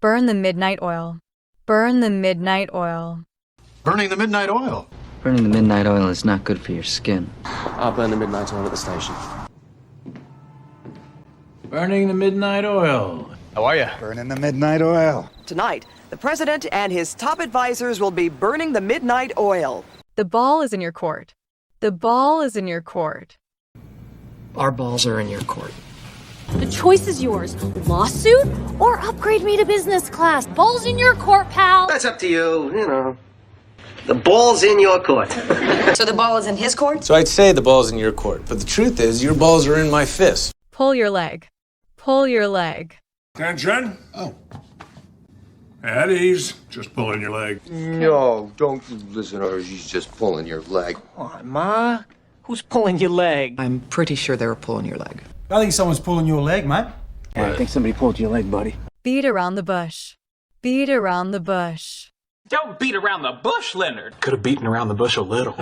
Burn the midnight oil. Burn the midnight oil. Burning the midnight oil. Burning the midnight oil is not good for your skin. I'll burn the midnight oil at the station. Burning the midnight oil. How are you? Burning the midnight oil. Tonight, the president and his top advisors will be burning the midnight oil. The ball is in your court. The ball is in your court. Our balls are in your court. The choice is yours. Lawsuit or upgrade me to business class. Ball's in your court, pal. That's up to you, you know. The ball's in your court. So the ball is in his court? So I'd say the ball's in your court, but the truth is your balls are in my fist. Pull your leg. Pull your leg. Attention. Oh. At ease. Just pulling your leg. No, don't listen to her. She's just pulling your leg. Come on, Ma. Who's pulling your leg? I'm pretty sure they were pulling your leg. I think someone's pulling your leg, mate. Yeah, I think somebody pulled your leg, buddy. Beat around the bush. Beat around the bush. Don't beat around the bush, Leonard. Could have beaten around the bush a little.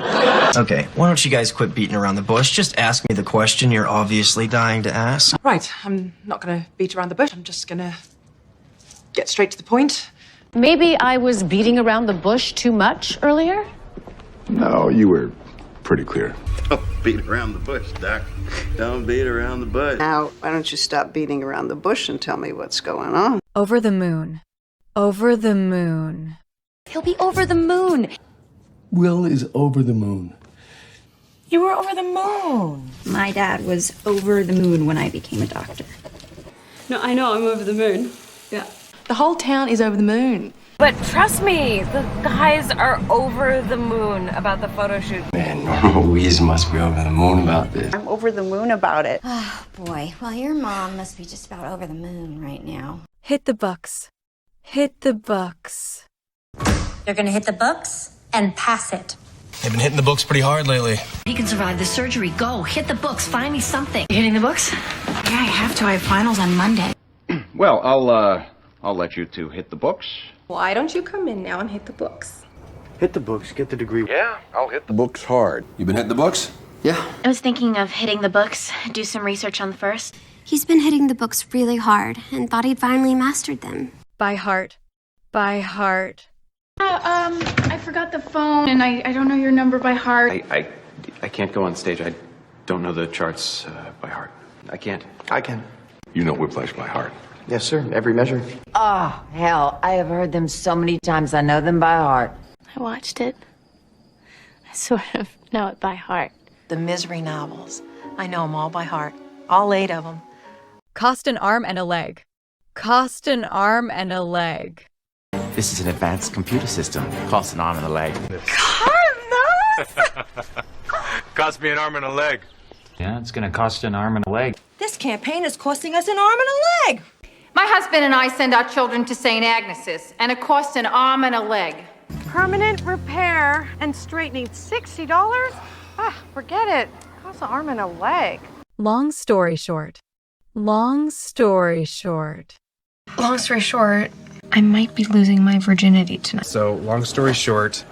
Okay, why don't you guys quit beating around the bush? Just ask me the question you're obviously dying to ask. Right, I'm not gonna beat around the bush. I'm just gonna get straight to the point. Maybe I was beating around the bush too much earlier? No, you were pretty clear. Don't beat around the bush, Doc. Don't beat around the bush. Now, why don't you stop beating around the bush and tell me what's going on? Over the moon. Over the moon. He'll be over the moon. Will is over the moon. You were over the moon. My dad was over the moon when I became a doctor. No, I know, I'm over the moon. Yeah. The whole town is over the moon. But trust me, the guys are over the moon about the photo shoot. Man, Norma Louise must be over the moon about this. I'm over the moon about it. Oh, boy. Well, your mom must be just about over the moon right now. Hit the bucks. Hit the bucks. You're gonna hit the books and pass it. They've been hitting the books pretty hard lately. You can survive the surgery. Go, hit the books. Find me something. You hitting the books? Yeah, I have to. I have finals on Monday. Well, I'll let you two hit the books. Why don't you come in now and hit the books? Hit the books, get the degree. Yeah, I'll hit the books hard. You been hitting the books? Yeah. I was thinking of hitting the books, do some research on the first. He's been hitting the books really hard and thought he'd finally mastered them. By heart. By heart. I forgot the phone and I don't know your number by heart. I can't go on stage. I don't know the charts by heart. I can't. I can. You know Whiplash by heart. Yes, sir. Every measure. Oh, hell, I have heard them so many times I know them by heart. I watched it. I sort of know it by heart. The Misery novels. I know them all by heart. All 8 of them. Cost an arm and a leg. Cost an arm and a leg. This is an advanced computer system. Costs an arm and a leg. Cost me an arm and a leg. Yeah, it's gonna cost an arm and a leg. This campaign is costing us an arm and a leg. My husband and I send our children to St. Agnes's, and it costs an arm and a leg. Permanent repair and straightening, $60? Ah, forget it. Costs an arm and a leg. Long story short. Long story short. Long story short, I might be losing my virginity tonight. So, long story short,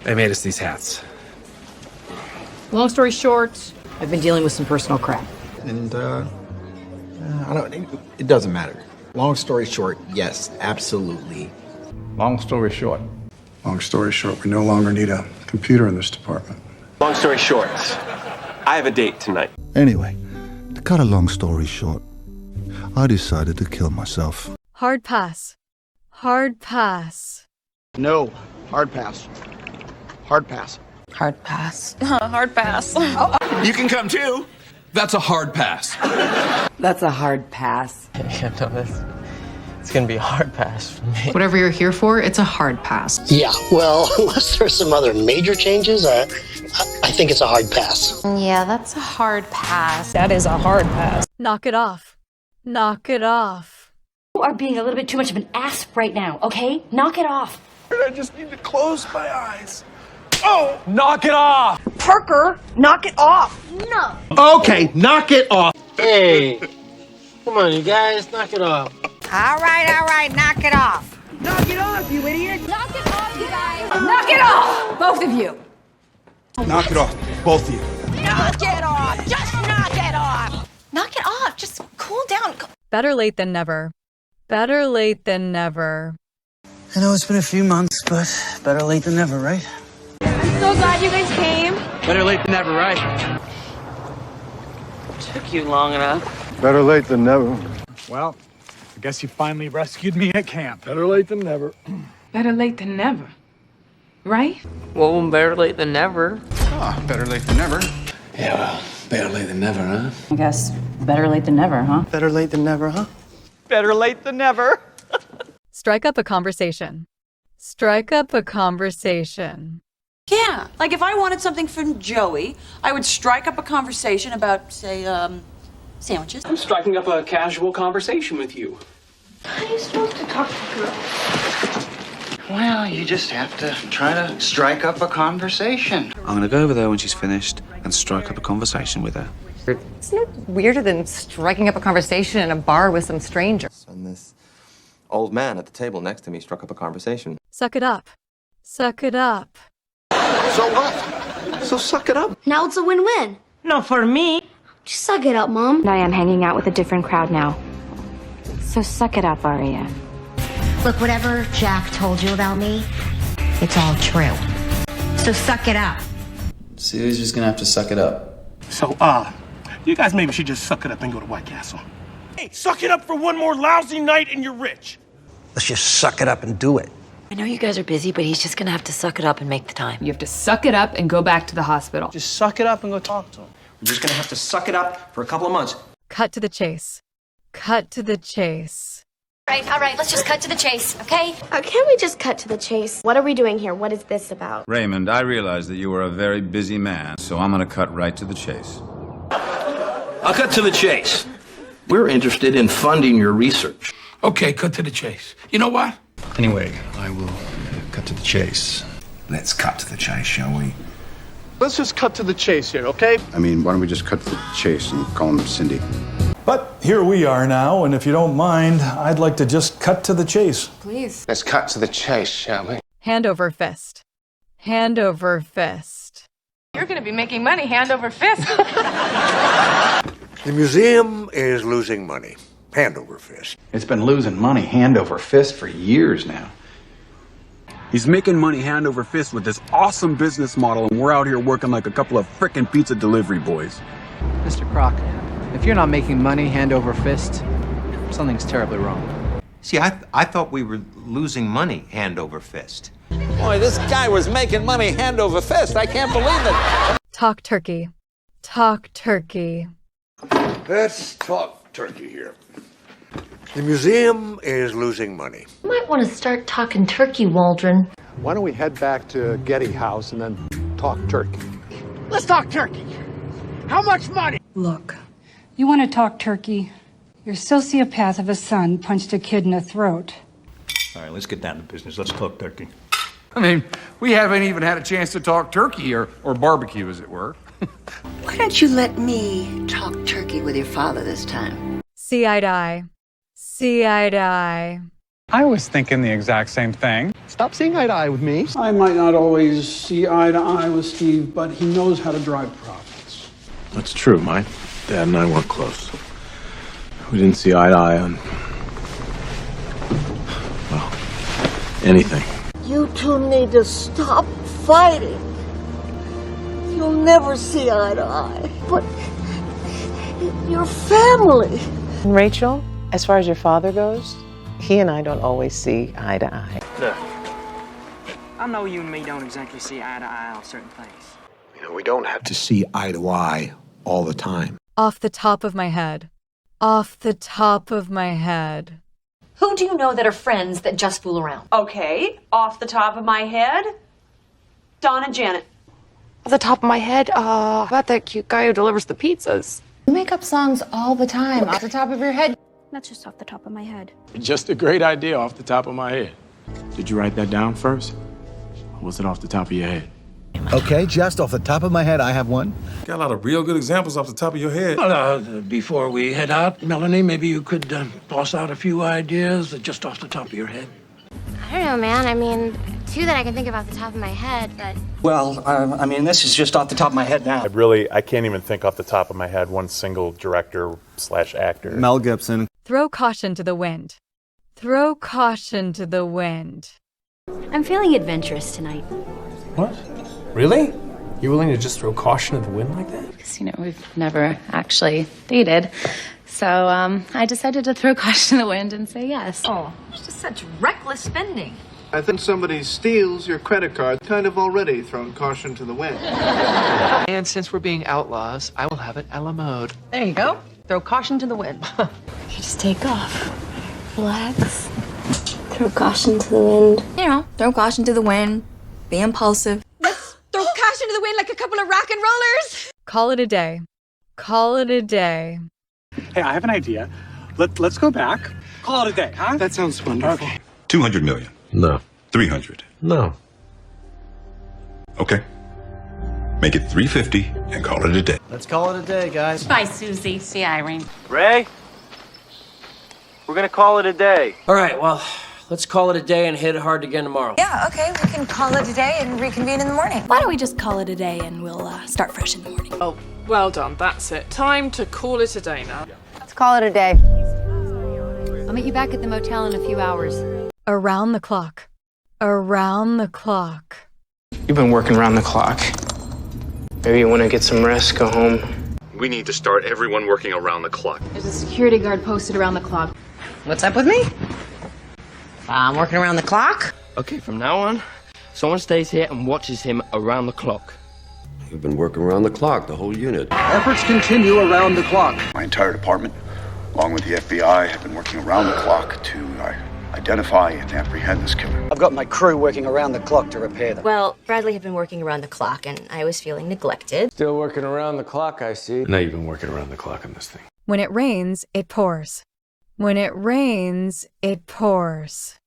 they made us these hats. Long story short, I've been dealing with some personal crap. And, it doesn't matter. Long story short, yes, absolutely. Long story short. Long story short, we no longer need a computer in this department. Long story short, I have a date tonight. Anyway, to cut a long story short, I decided to kill myself. Hard pass. Hard pass. No, hard pass. Hard pass. Hard pass. Hard pass. You can come too. That's a hard pass. that's a hard pass. It's gonna be a hard pass for me. Whatever you're here for, it's a hard pass. Yeah, well, unless there's some other major changes, I think it's a hard pass. Yeah, that's a hard pass. That is a hard pass. Knock it off. Knock it off. You are being a little bit too much of an ass right now, okay? Knock it off. I just need to close my eyes. Oh, knock it off. Parker, knock it off. No. Okay, knock it off. Hey, come on, you guys, knock it off. All right, knock it off. Knock it off, you idiot! Knock it off, you guys. Knock it off, both of you. Knock it off, both of you. Knock it off, just knock it off. Knock it off. Just cool down. Better late than never. Better late than never. I know it's been a few months, but better late than never, right? I'm so glad you guys came. Better late than never, right? Took you long enough. Better late than never. Well, I guess you finally rescued me at camp. Better late than never. Better late than never. Right? Well, better late than never. Oh, better late than never. Yeah, well, better late than never, huh? I guess better late than never, huh? Better late than never, huh? Better late than never. Strike up a conversation. Strike up a conversation. Yeah. Like if I wanted something from Joey, I would strike up a conversation about, say, sandwiches. I'm striking up a casual conversation with you. How are you supposed to talk to girls? Well, you just have to try to strike up a conversation. I'm gonna go over there when she's finished and strike up a conversation with her. It's no weirder than striking up a conversation in a bar with some stranger. And this old man at the table next to me struck up a conversation. Suck it up. Suck it up. So what? So suck it up. Now it's a win-win. No, for me. Just suck it up, Mom. I am hanging out with a different crowd now. So suck it up, Aria. Look, whatever Jack told you about me, it's all true. So suck it up. Celia's just gonna have to suck it up. So, you guys maybe should just suck it up and go to White Castle. Hey, suck it up for one more lousy night and you're rich. Let's just suck it up and do it. I know you guys are busy, but he's just gonna have to suck it up and make the time. You have to suck it up and go back to the hospital. Just suck it up and go talk to him. We're just gonna have to suck it up for a couple of months. Cut to the chase. Cut to the chase. All right, let's just cut to the chase, okay? Can't we just cut to the chase? What are we doing here? What is this about? Raymond, I realize that you are a very busy man, so I'm gonna cut right to the chase. I'll cut to the chase. We're interested in funding your research. Okay, cut to the chase. You know what? Anyway, I will cut to the chase. Let's cut to the chase, shall we? Let's just cut to the chase here, okay? I mean, why don't we just cut to the chase and call him Cindy? But here we are now, and if you don't mind, I'd like to just cut to the chase. Please. Let's cut to the chase, shall we? Hand over fist. Hand over fist. You're going to be making money hand over fist. The museum is losing money. Hand over fist. It's been losing money hand over fist for years now. He's making money hand over fist with this awesome business model, and we're out here working like a couple of frickin' pizza delivery boys. Mr. Kroc, if you're not making money hand over fist, something's terribly wrong. See, I thought we were losing money hand over fist. Boy, this guy was making money hand over fist. I can't believe it. Talk turkey. Talk turkey. Let's talk turkey here. The museum is losing money. You might want to start talking turkey, Waldron. Why don't we head back to Getty House and then talk turkey? Let's talk turkey. How much money? Look, you want to talk turkey? Your sociopath of a son punched a kid in the throat. All right, let's get down to business. Let's talk turkey. I mean, we haven't even had a chance to talk turkey or barbecue, as it were. Why don't you let me talk turkey with your father this time? See eye to eye. See eye to eye. I was thinking the exact same thing. Stop seeing eye to eye with me. I might not always see eye to eye with Steve, but he knows how to drive profits. That's true. My dad and I weren't close. We didn't see eye to eye on, well, anything. You two need to stop fighting. You'll never see eye to eye. But your family. Rachel, as far as your father goes, he and I don't always see eye to eye. Look, I know you and me don't exactly see eye to eye on certain things. You know, we don't have to see eye to eye all the time. Off the top of my head. Off the top of my head. Who do you know that are friends that just fool around? Okay, off the top of my head, Don and Janet. Off the top of my head, about that cute guy who delivers the pizzas. You make up songs all the time, off the top of your head. That's just off the top of my head. Just a great idea off the top of my head. Did you write that down first? Or was it off the top of your head? Okay, just off the top of my head, I have one. Got a lot of real good examples off the top of your head. Before we head out, Melanie, maybe you could toss out a few ideas just off the top of your head. I don't know, man. I mean, two that I can think of off the top of my head, but... Well, I mean, this is just off the top of my head now. I can't even think off the top of my head one single director/actor. Mel Gibson. Throw caution to the wind. Throw caution to the wind. I'm feeling adventurous tonight. What? Really? You're willing to just throw caution to the wind like that? Because, we've never actually dated. So, I decided to throw caution to the wind and say yes. Oh, it's just such reckless spending. I think somebody steals your credit card, kind of already thrown caution to the wind. And since we're being outlaws, I will have it a la mode. There you go. Throw caution to the wind. You just take off. Relax. Throw caution to the wind. Throw caution to the wind. Be impulsive. Let's throw caution to the wind like a couple of rock and rollers. Call it a day. Call it a day. Hey, I have an idea. Let's go back. Call it a day, huh? That sounds wonderful. Okay. 200 million. No. 300. No. Okay. Make it 350 and call it a day. Let's call it a day, guys. Bye, Susie. See Irene. Ray? We're gonna call it a day. All right, well, let's call it a day and hit it hard again tomorrow. Yeah, okay, we can call it a day and reconvene in the morning. Why don't we just call it a day and we'll start fresh in the morning? Oh, well done. That's it. Time to call it a day now. Let's call it a day. I'll meet you back at the motel in a few hours. Around the clock. Around the clock. You've been working around the clock. Maybe you want to get some rest, go home. We need to start everyone working around the clock. There's a security guard posted around the clock. What's up with me? I'm working around the clock. Okay, from now on, someone stays here and watches him around the clock. You've been working around the clock, the whole unit. Efforts continue around the clock. My entire department, along with the FBI, have been working around the clock to identify and apprehend this killer. I've got my crew working around the clock to repair them. Well, Bradley had been working around the clock, and I was feeling neglected. Still working around the clock, I see. Now you've been working around the clock on this thing. When it rains, it pours. When it rains, it pours.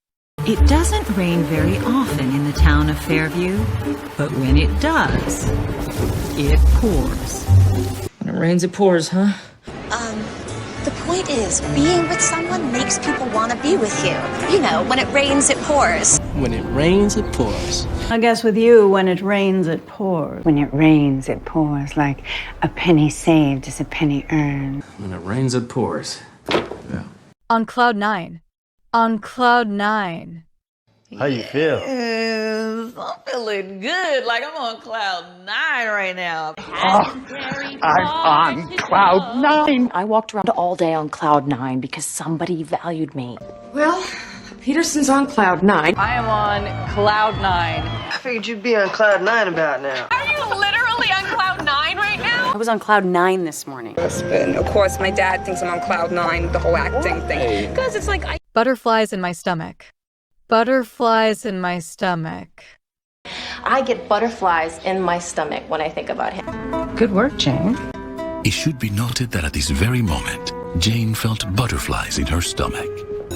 It doesn't rain very often in the town of Fairview, but when it does, it pours. When it rains, it pours, huh? The point is, being with someone makes people want to be with you. When it rains, it pours. When it rains, it pours. I guess with you, when it rains, it pours. When it rains, it pours. Like a penny saved is a penny earned. When it rains, it pours. Yeah. On cloud 9. On cloud 9. How you feel? I'm feeling good. Like I'm on cloud 9 right now. I'm on cloud 9. I walked around all day on cloud 9 because somebody valued me. Well, Peterson's on cloud 9. I am on cloud 9. I figured you'd be on cloud 9 about now. Are you literally on cloud 9 right now? I was on cloud 9 this morning. And of course, my dad thinks I'm on cloud 9, the whole acting thing. Because it's like Butterflies in my stomach. Butterflies in my stomach. I get butterflies in my stomach when I think about him. Good work, Jane. It should be noted that at this very moment, Jane felt butterflies in her stomach.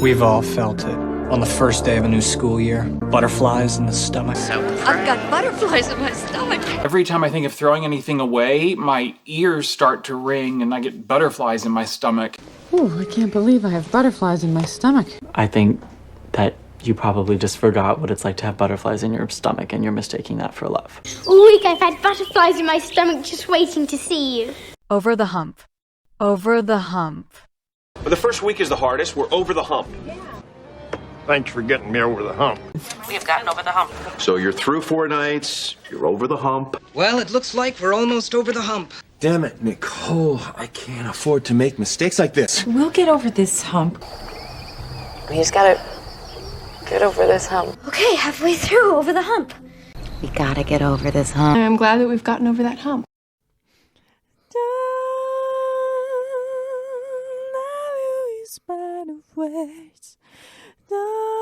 We've all felt it. On the first day of a new school year, butterflies in the stomach. I've got butterflies in my stomach. Every time I think of throwing anything away, my ears start to ring and I get butterflies in my stomach. Ooh, I can't believe I have butterflies in my stomach. I think that you probably just forgot what it's like to have butterflies in your stomach and you're mistaking that for love. All week I've had butterflies in my stomach just waiting to see you. Over the hump. Over the hump. But the first week is the hardest. We're over the hump. Thanks for getting me over the hump. We have gotten over the hump. So you're through 4 nights, you're over the hump. Well, it looks like we're almost over the hump. Damn it, Nicole. I can't afford to make mistakes like this. We'll get over this hump. We just gotta get over this hump. Okay, halfway through, over the hump. We gotta get over this hump. I'm glad that we've gotten over that hump. Don't